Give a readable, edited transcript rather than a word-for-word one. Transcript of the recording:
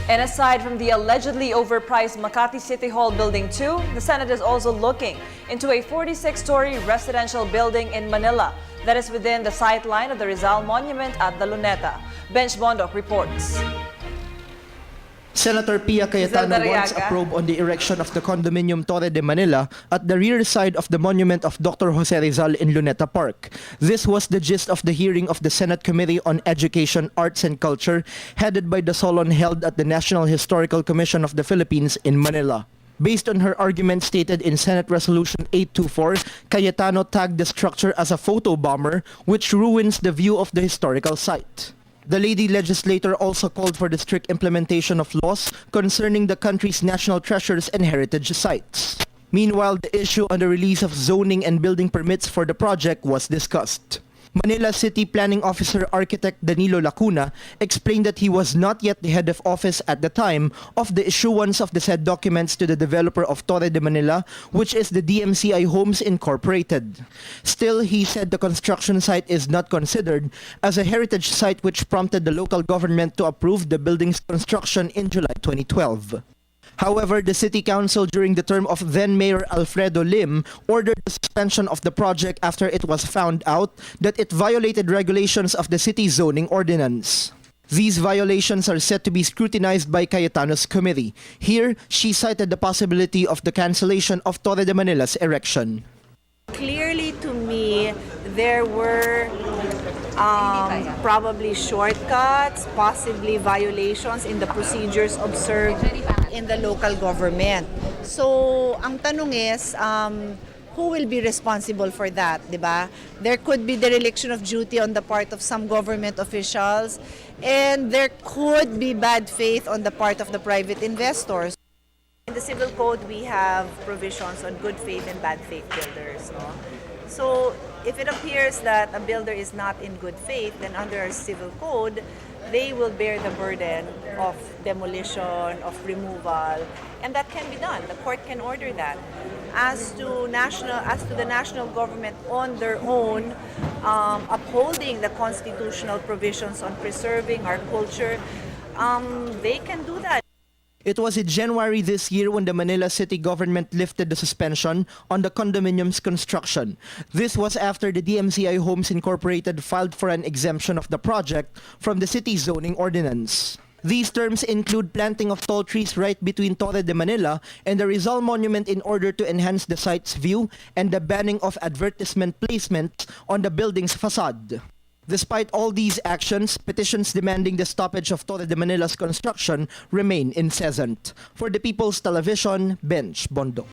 And aside from the allegedly overpriced Makati City Hall Building 2, the Senate is also looking into a 46-story residential building in Manila that is within the sightline of the Rizal Monument at the Luneta. Benj Bondoc reports. Senator Pia Cayetano wants a probe on the erection of the condominium Torre De Manila at the rear side of the monument of Dr. Jose Rizal in Luneta Park. This was the gist of the hearing of the Senate Committee on Education, Arts and Culture, headed by the Solon held at the National Historical Commission of the Philippines in Manila. Based on her argument stated in Senate Resolution 824, Cayetano tagged the structure as a photo bomber which ruins the view of the historical site. The lady legislator also called for the strict implementation of laws concerning the country's national treasures and heritage sites. Meanwhile, the issue on the release of zoning and building permits for the project was discussed. Manila City Planning Officer Architect Danilo Lacuna explained that he was not yet the head of office at the time of the issuance of the said documents to the developer of Torre de Manila, which is the DMCI Homes Incorporated. Still, he said the construction site is not considered as a heritage site, which prompted the local government to approve the building's construction in July 2012. However, the City Council during the term of then-Mayor Alfredo Lim ordered the suspension of the project after it was found out that it violated regulations of the city zoning ordinance. These violations are set to be scrutinized by Cayetano's committee. Here, she cited the possibility of the cancellation of Torre de Manila's erection. Clearly to me, there were probably shortcuts, possibly violations in the procedures observed in the local government. So, ang tanong is, who will be responsible for that, di ba? There could be dereliction of duty on the part of some government officials, and there could be bad faith on the part of the private investors. In the civil code, we have provisions on good faith and bad faith builders. No? So, if it appears that a builder is not in good faith, then under our civil code, they will bear the burden of demolition, of removal, and that can be done. The court can order that. As to the national government on their own upholding the constitutional provisions on preserving our culture, they can do that. It was in January this year when the Manila City government lifted the suspension on the condominium's construction. This was after the DMCI Homes Incorporated filed for an exemption of the project from the city zoning ordinance. These terms include planting of tall trees right between Torre de Manila and the Rizal Monument in order to enhance the site's view, and the banning of advertisement placement on the building's facade. Despite all these actions, petitions demanding the stoppage of Torre de Manila's construction remain incessant. For the People's Television, Benj Bondoc.